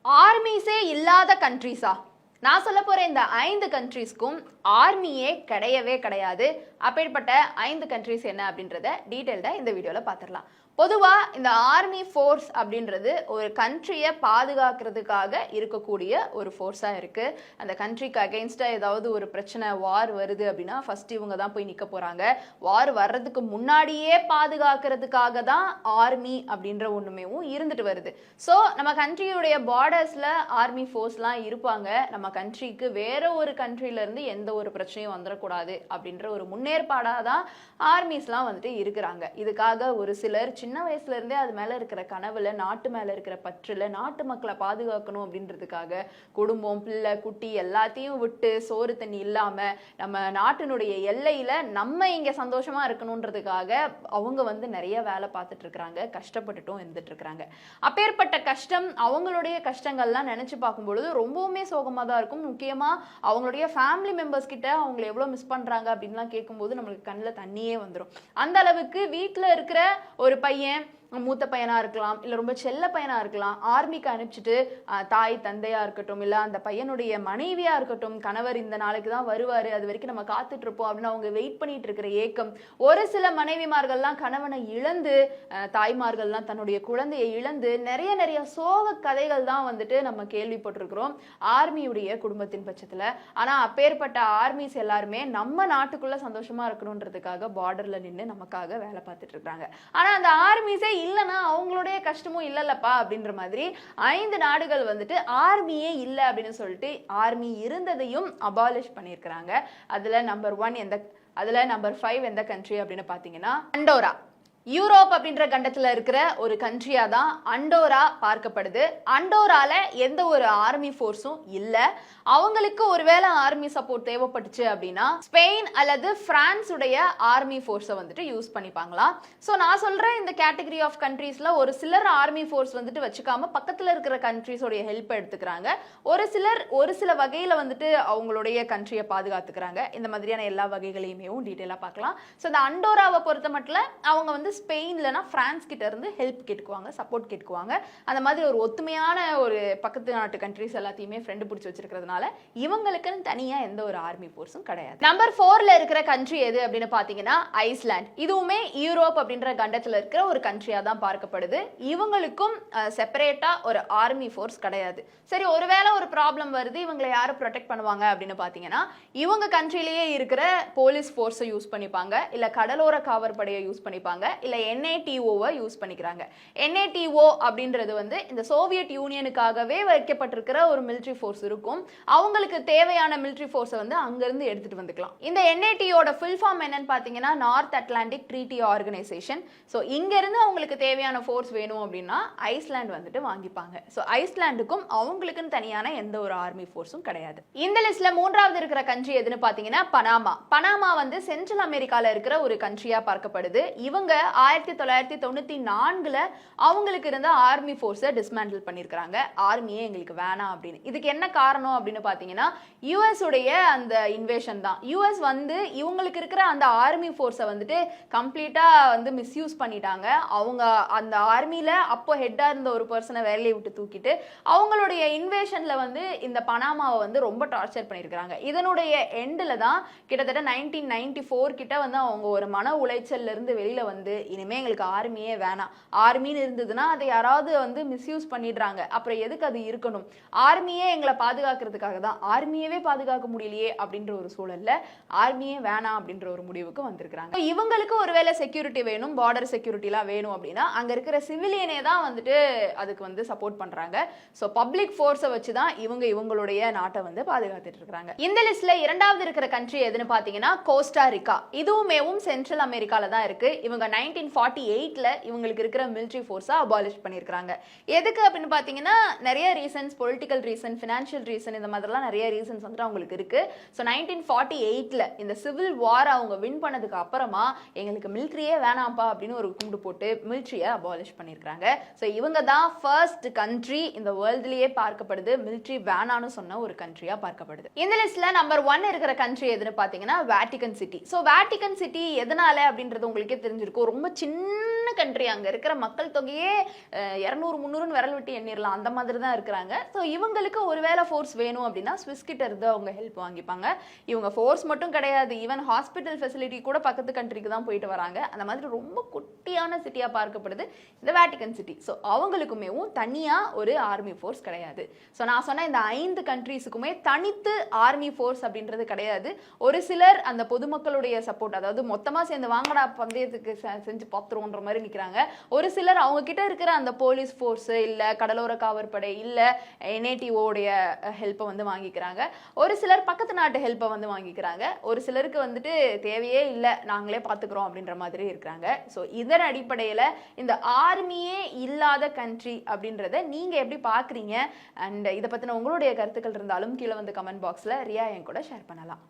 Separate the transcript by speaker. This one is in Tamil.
Speaker 1: ஆர்மிஸே இல்லாத கண்ட்ரிஸா? நான் சொல்ல போற இந்த 5 கண்ட்ரீஸ்க்கும் ஆர்மியே கிடையவே கிடையாது. அப்பேற்பட்ட 5 கண்ட்ரீஸ் என்ன அப்படின்றத டீடைல்டா இந்த வீடியோல பாத்துடலாம். பொதுவா இந்த ஆர்மி ஃபோர்ஸ் அப்படின்றது ஒரு கண்ட்ரியை பாதுகாக்கிறதுக்காக இருக்கக்கூடிய ஒரு ஃபோர்ஸா இருக்கு. அந்த கண்ட்ரிக்கு அகைன்ஸ்டா ஏதாவது ஒரு பிரச்சனை, வார் வருது அப்படின்னா ஃபர்ஸ்ட் இவங்க தான் போய் நிக்க போறாங்க. வார் வர்றதுக்கு முன்னாடியே பாதுகாக்கிறதுக்காக தான் ஆர்மி அப்படின்ற ஒண்ணுமேவும் இருந்துட்டு வருது. ஸோ நம்ம கண்ட்ரியுடைய பார்டர்ஸ்ல ஆர்மி ஃபோர்ஸ்லாம் இருப்பாங்க. நம்ம கண்ட்ரிக்கு வேற ஒரு கண்ட்ரில இருந்து எந்த ஒரு பிரச்சனையும் வந்துடக்கூடாது அப்படின்ற ஒரு முன்னேற்பாடாக தான் ஆர்மிஸ்லாம் வந்துட்டு இருக்கிறாங்க. இதுக்காக ஒரு சிலர் சின்ன வயசுல இருந்தே அது மேல இருக்கிற கனவுல, நாட்டு மேல இருக்கிற பற்றுல, நாட்டு மக்களை பாதுகாக்கணும் அப்படின்றதுக்காக குடும்பம், பிள்ளை, குட்டி எல்லாத்தையும் விட்டு சோறு தண்ணி இல்லாம நம்ம நாட்டினுடைய எல்லையில நம்ம இங்க சந்தோஷமா இருக்கணும்ன்றதுக்காக அவங்க வந்து நிறைய வேலை பார்த்துட்டு இருக்கிறாங்க, கஷ்டப்பட்டுட்டும் இருந்துட்டு இருக்கிறாங்க. அப்பேற்பட்ட கஷ்டம், அவங்களுடைய கஷ்டங்கள்லாம் நினைச்சு பார்க்கும் பொழுது ரொம்பவுமே சோகமா தான் இருக்கும். முக்கியமா அவங்களுடைய ஃபேமிலி மெம்பர்ஸ் கிட்ட அவங்களை எவ்வளவு மிஸ் பண்றாங்க அப்படின்லாம் கேட்கும்போது நம்மளுக்கு கண்ணில் தண்ணியே வந்துடும். அந்த அளவுக்கு வீட்டுல இருக்கிற ஒரு பையன், மூத்த பையனா இருக்கலாம், இல்ல ரொம்ப செல்ல பையனா இருக்கலாம், ஆர்மிக்கு அனுப்பிச்சிட்டு தாய் தந்தையா இருக்கட்டும், இல்ல அந்த பையனுடைய மனைவியா இருக்கட்டும், கணவர் இந்த நாளைக்கு தான் வருவாரு, அது வரைக்கும் நம்ம காத்துட்டு இருப்போம் அப்படின்னு அவங்க வெயிட் பண்ணிட்டு இருக்கிற ஏக்கம். ஒரு சில மனைவிமார்கள்லாம் கணவனை இழந்து, தாய்மார்கள்லாம் தன்னுடைய குழந்தையை இழந்து நிறைய நிறைய சோக கதைகள் தான் வந்துட்டு நம்ம கேள்விப்பட்டிருக்கிறோம் ஆர்மியுடைய குடும்பத்தின் பட்சத்துல. ஆனா அப்பேற்பட்ட ஆர்மிஸ் எல்லாருமே நம்ம நாட்டுக்குள்ள சந்தோஷமா இருக்கணும்ன்றதுக்காக பார்டர்ல நின்று நமக்காக வேலை பார்த்துட்டு இருக்காங்க. ஆனா அந்த ஆர்மிஸே இல்லைன்னா அவங்களுடைய கஷ்டமும் இல்லல்லப்பா அப்படின்ற மாதிரி 5 நாடுகள் வந்துட்டு ஆர்மியே இல்லை அப்படின்னு சொல்லிட்டு ஆர்மி இருந்ததையும் அபாலிஷ் பண்ணியிருக்கிறாங்க. அதுல நம்பர் 5 எந்த கண்ட்ரி அப்படின்னு பாத்தீங்கன்னா அண்டோரா. யூரோப் அப்படின்ற கண்டத்துல இருக்கிற ஒரு கண்ட்ரியா தான் அண்டோரா பார்க்கப்படுது. அண்டோரால எந்த ஒரு ஆர்மி ஃபோர்ஸும் இல்ல. அவங்களுக்கு ஒருவேளை ஆர்மி சப்போர்ட் தேவைப்பட்டுச்சு அப்படின்னா ஸ்பெயின் அல்லது பிரான்ஸ் உடைய ஆர்மி ஃபோர்ஸை வந்துட்டு யூஸ் பண்ணிப்பாங்களாம். ஸோ நான் சொல்றேன், இந்த கேட்டகரி ஆஃப் கண்ட்ரீஸ்ல ஒரு சிலர் ஆர்மி ஃபோர்ஸ் வந்துட்டு வச்சுக்காம பக்கத்துல இருக்கிற கண்ட்ரீஸோடைய ஹெல்ப் எடுத்துக்கிறாங்க. ஒரு சிலர் ஒரு சில வகையில வந்துட்டு அவங்களுடைய கண்ட்ரியை பாதுகாத்துக்கிறாங்க. இந்த மாதிரியான எல்லா வகைகளையுமே டீட்டெயிலா பார்க்கலாம். ஸோ இந்த அண்டோராவை பொறுத்த மட்டும் அவங்க வந்து ஸ்பெயின்லனா பிரான்ஸ் கிட்ட இருந்து ஹெல்ப் கேட்டுக்குவாங்க, சப்போர்ட் கேட்டுக்குவாங்க. அந்த மாதிரி ஒரு ஒத்துமையான ஒரு பக்கத்து நாட்டு கண்ட்ரீஸ் எல்லாத்தையுமே ஃப்ரெண்டு பிடிச்சி வச்சிருக்கிறதுனால இவங்களுக்குன்னு தனியா எந்த ஒரு ஆர்மி ஃபோர்ஸும் கிடையாது. நம்பர் 4ல இருக்கிற கண்ட்ரி எது அப்படின்னு பாத்தீங்கன்னா ஐஸ்லாந்து. இதுவுமே யூரோப் அப்படின்ற கண்டத்துல இருக்கிற ஒரு கண்ட்ரியா தான் பார்க்கப்படுது. இவங்களுக்கும் செப்பரேட்டா ஒரு ஆர்மி ஃபோர்ஸ் கிடையாது. சரி, ஒருவேளை ஒரு ப்ராப்ளம் வருது, இவங்களை யாரு ப்ரொடெக்ட் பண்ணுவாங்க அப்படின்னு பாத்தீங்கன்னா இவங்க கண்ட்ரிலேயே இருக்கிற போலீஸ் ஃபோர்ஸை யூஸ் பண்ணிப்பாங்க, இல்ல கடலோர காவற்படையை யூஸ் பண்ணிப்பாங்க, இல்ல NATOவை யூஸ் பண்ணிக்கிறாங்க. NATO அப்படின்றது வந்து இந்த சோவியத் யூனியனுக்காகவே வைக்கப்பட்டிருக்கிற ஒரு மிலிட்டரி ஃபோர்ஸ் இருக்கும். அவங்களுக்கு தேவையான மிலிட்டரி ஃபோர்ஸை வந்து அங்க இருந்து எடுத்துட்டு வந்துக்கலாம். இந்த NATOட ஃபுல் ஃபார்ம் என்னன்னு பாத்தீங்கன்னா north Atlantic treaty organisation. So இங்க இருந்து அவங்களுக்கு தேவையான ஃபோர்ஸ் வேணும் அப்படின்னா ஐஸ்லாந்து வந்துட்டு வாங்கிப்பாங்க. ஸோ ஐஸ்லாந்துக்கும் அவங்களுக்குன்னு தனியான எந்த ஒரு ஆர்மி ஃபோர்ஸும் கிடையாது. இந்த லிஸ்ட்ல 3வது இருக்கிற கண்ட்ரி எதுன்னு பாத்தீங்கன்னா பனாமா. பனாமா வந்து சென்ட்ரல் அமெரிக்கால இருக்கிற ஒரு கண்ட்ரியா பார்க்கப்படுது. இவங்க 1994ல அவங்களுக்கு இருந்த ஆர்மி ஃபோர்ஸை டிஸ்மேண்டில் பண்ணியிருக்காங்க. ஆர்மியே எங்களுக்கு வேணாம் அப்படின்னு. இதுக்கு என்ன காரணம் அப்படின்னு பாத்தீங்கன்னா US உடைய அந்த இன்வேஷன் தான். US வந்து இவங்களுக்கு இருக்கிற அந்த ஆர்மி ஃபோர்ஸை வந்துட்டு கம்ப்ளீட்டா வந்து மிஸ்யூஸ் பண்ணிட்டாங்க. அவங்க அந்த ஆர்மியில அப்போ ஹெட்டா இருந்த ஒரு பர்சனை வேலையை விட்டு தூக்கிட்டு அவங்களுடைய இன்வேஷன்ல வந்து இந்த பனாமாவை வந்து ரொம்ப டார்ச்சர் பண்ணியிருக்காங்க. இதனுடைய எண்டில் தான் கிட்டத்தட்ட 1994 கிட்ட வந்து அவங்க ஒரு மன உளைச்சல்ல இருந்து வெளியில வந்து இனிமே எங்களுக்கு ஆர்மியே வேணாம், ஆர்மின்னு இருந்ததுன்னா அதை யாராவது வந்து மிஸ்யூஸ் பண்ணிடுறாங்க, அப்புறம் எதுக்கு அது இருக்கணும், ஆர்மியே எங்களை பாதுகாக்கிறதுக்காக தான், ஆர்மியவே பாதுகாக்க முடியலையே அப்படின்ற ஒரு சூழல்ல ஆர்மியே வேணாம் அப்படின்ற ஒரு முடிவுக்கு வந்திருக்காங்க. இவங்களுக்கு ஒருவேளை செக்யூரிட்டி வேணும், பார்டர் செக்யூரிட்டிலாம் வேணும் அப்படின்னா அங்க இருக்கிற சிவிலியனே தான் வந்துட்டு அதுக்கு வந்து சப்போர்ட் பண்றாங்க. ஸோ பப்ளிக் ஃபோர்ஸை வச்சு தான் இவங்களுடைய நாட்டை வந்து பாதுகாத்துட்டு இருக்காங்க. இந்த லிஸ்ட்ல 2வது இருக்கிற கண்ட்ரி எதுன்னு பாத்தீங்கன்னா கோஸ்டாரிக்கா. இதுவுமேவும் சென்ட்ரல் அமெரிக்கால தான் இருக்கு. இவங்க 1948ல இவங்களுக்கு இருக்கிற மிலிட்டரி ஃபோர்ஸை அபாலிஷ் பண்ணியிருக்காங்க. எதுக்கு அப்படின்னு பாத்தீங்கன்னா நிறைய reasons, political reason, financial reason, இந்த மாதிரிலாம் நிறைய ரீசன்ஸ் வந்துட்டு அவங்களுக்கு இருக்கு. ஸோ 1948ல இந்த சிவில் வார் அவங்க வின் பண்ணதுக்கு அப்புறமா எங்களுக்கு மிலிட்டரியே வேணாம்ப்பா அப்படின்னு ஒரு கும்பிடு போட்டு மிலிட்டரியை அபாலிஷ் பண்ணியிருக்காங்க. ஸோ இவங்க தான் ஃபர்ஸ்ட் கண்ட்ரி இந்த வேர்ல்ட்லயே பார்க்கப்படுது மிலிட்டரி வேணான்னு சொன்ன ஒரு கண்ட்ரியா பார்க்கப்படுது. இந்த லிஸ்ட்ல நம்பர் 1 இருக்கிற கண்ட்ரி எதுன்னு பாத்தீங்கன்னா Vatican city. So Vatican city எதனால அப்படின்றது உங்களுக்கே தெரிஞ்சிருக்கும். ரொம்ப சின்ன கண்ட்ரி, அங்க இருக்கிற மக்கள் தொகையே 200-300 விரல் விட்டு எண்ணிரலாம், அந்த மாதிரி தான் இருக்கிறாங்க. ஸோ இவங்களுக்கு ஒருவேளை ஃபோர்ஸ் வேணும் அப்படின்னா ஸ்விஸ் கிட்ட இருந்து அவங்க ஹெல்ப் வாங்கிப்பாங்க. இவங்க ஃபோர்ஸ் மட்டும் கிடையாது, ஈவன் ஹாஸ்பிட்டல் ஃபெசிலிட்டி கூட பக்கத்து கண்ட்ரிக்கு தான் போயிட்டு வராங்க. அந்த மாதிரி ரொம்ப குட்டியான சிட்டியா பார்க்கப்படுது இந்த வேட்டிகன் சிட்டி. ஸோ அவங்களுக்குமே தனியா ஒரு ஆர்மி ஃபோர்ஸ் கிடையாது. ஸோ நான் சொன்ன இந்த 5 கண்ட்ரீஸுக்குமே தனித்து ஆர்மி ஃபோர்ஸ் அப்படின்றது கிடையாது. ஒரு சிலர் அந்த பொதுமக்களுடைய சப்போர்ட், அதாவது மொத்தமா சேர்ந்து வாங்கடா பந்தயத்துக்கு செஞ்சு பார்த்துருவோன்ற மாதிரி நிற்கிறாங்க. ஒரு சிலர் அவங்க கிட்ட இருக்கிற அந்த போலீஸ் ஃபோர்ஸ் இல்ல கடலோர காவற்படை இல்ல NATOடைய ஹெல்ப்பை வாங்கிக்கிறாங்க. ஒரு சிலர் பக்கத்து நாட்டு ஹெல்ப்பை வாங்கிக்கிறாங்க. ஒரு சிலருக்கு தேவையே இல்லை, நாங்களே பார்த்துக்கிறோம் அப்படின்ற மாதிரி இருக்கிறாங்க. ஸோ இதன் அடிப்படையில் இந்த ஆர்மியே இல்லாத கண்ட்ரி அப்படின்றத நீங்க எப்படி பார்க்குறீங்க? அண்ட் இதை பற்றின உங்களுடைய கருத்துக்கள் இருந்தாலும் கீழே கமெண்ட் பாக்ஸில் ரியா என் கூட ஷேர் பண்ணலாம்.